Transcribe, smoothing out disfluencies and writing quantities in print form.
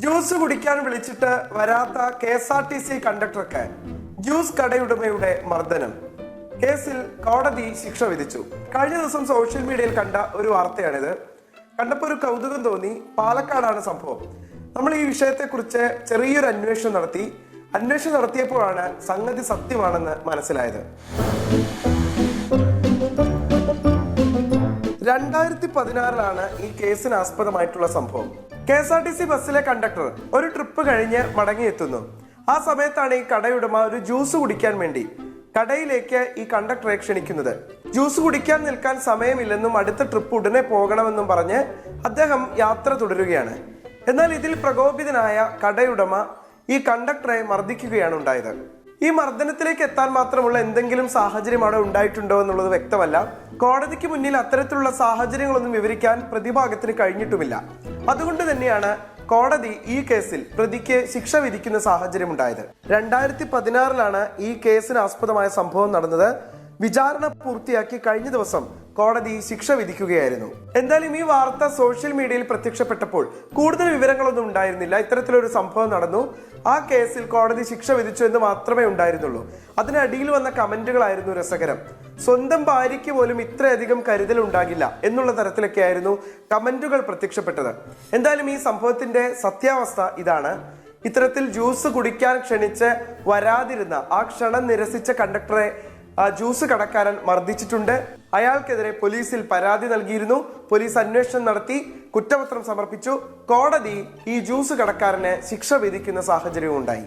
Juice കുടിക്കാൻ വിളിച്ചിട്ട് വരാത്ത KSRTC കണ്ടക്ടർക്ക് ജ്യൂസ് കടയുടമയുടെ മർദ്ദനം. കേസിൽ കോടതി ശിക്ഷ വിധിച്ചു. കഴിഞ്ഞ ദിവസം സോഷ്യൽ മീഡിയയിൽ കണ്ട ഒരു വാർത്തയാണിത്. കണ്ടപ്പോൾ ഒരു കൗതുകം തോന്നി. പാലക്കാടാണ് സംഭവം. നമ്മൾ ഈ വിഷയത്തെക്കുറിച്ച് ചെറിയൊരു അന്വേഷണം നടത്തിയപ്പോഴാണ് സംഗതി സത്യമാണെന്ന് മനസ്സിലായത്. 2016 ഈ കേസിന് ആസ്പദമായിട്ടുള്ള സംഭവം. KSRTC ബസ്സിലെ കണ്ടക്ടർ ഒരു ട്രിപ്പ് കഴിഞ്ഞ് മടങ്ങിയെത്തുന്നു. ആ സമയത്താണ് ഈ കടയുടമ ഒരു ജ്യൂസ് കുടിക്കാൻ വേണ്ടി കടയിലേക്ക് ഈ കണ്ടക്ടറെ ക്ഷണിക്കുന്നത്. ജ്യൂസ് കുടിക്കാൻ നിൽക്കാൻ സമയമില്ലെന്നും അടുത്ത ട്രിപ്പ് ഉടനെ പോകണമെന്നും പറഞ്ഞ് അദ്ദേഹം യാത്ര തുടരുകയാണ്. എന്നാൽ ഇതിൽ പ്രകോപിതനായ കടയുടമ ഈ കണ്ടക്ടറെ മർദ്ദിക്കുകയാണ് ഉണ്ടായത്. ഈ മർദ്ദനത്തിലേക്ക് എത്താൻ മാത്രമുള്ള എന്തെങ്കിലും സാഹചര്യം അവിടെ ഉണ്ടായിട്ടുണ്ടോ എന്നുള്ളത് വ്യക്തമല്ല. കോടതിക്ക് മുന്നിൽ അത്തരത്തിലുള്ള സാഹചര്യങ്ങളൊന്നും വിവരിക്കാൻ പ്രതിഭാഗത്തിന് കഴിഞ്ഞിട്ടുമില്ല. അതുകൊണ്ട് തന്നെയാണ് കോടതി ഈ കേസിൽ പ്രതിക്ക് ശിക്ഷ വിധിക്കുന്ന സാഹചര്യം ഉണ്ടായത്. 2016 ഈ കേസിന് ആസ്പദമായ സംഭവം നടന്നത്. വിചാരണ പൂർത്തിയാക്കി കഴിഞ്ഞ ദിവസം കോടതി ശിക്ഷ വിധിക്കുകയായിരുന്നു. എന്തായാലും ഈ വാർത്ത സോഷ്യൽ മീഡിയയിൽ പ്രത്യക്ഷപ്പെട്ടപ്പോൾ കൂടുതൽ വിവരങ്ങളൊന്നും ഉണ്ടായിരുന്നില്ല. ഇത്തരത്തിലൊരു സംഭവം നടന്നു, ആ കേസിൽ കോടതി ശിക്ഷ വിധിച്ചു എന്ന് മാത്രമേ ഉണ്ടായിരുന്നുള്ളൂ. അതിനടിയിൽ വന്ന കമന്റുകളായിരുന്നു രസകരം. സ്വന്തം ഭാര്യയ്ക്ക് പോലും ഇത്രയധികം കരുതൽ ഉണ്ടാകില്ല എന്നുള്ള തരത്തിലൊക്കെ ആയിരുന്നു കമന്റുകൾ പ്രത്യക്ഷപ്പെട്ടത്. എന്തായാലും ഈ സംഭവത്തിന്റെ സത്യാവസ്ഥ ഇതാണ്. ഇത്തരത്തിൽ ജ്യൂസ് കുടിക്കാൻ ക്ഷണിച്ച് വരാതിരുന്ന ആ ക്ഷണം നിരസിച്ച കണ്ടക്ടറെ ജ്യൂസ് കടക്കാരൻ മർദ്ദിച്ചിട്ടുണ്ട്. അയാൾക്കെതിരെ പോലീസിൽ പരാതി നൽകിയിരുന്നു. പോലീസ് അന്വേഷണം നടത്തി കുറ്റപത്രം സമർപ്പിച്ചു. കോടതി ഈ ജ്യൂസ് കടക്കാരന് ശിക്ഷ വിധിക്കുന്ന സാഹചര്യവും ഉണ്ടായി.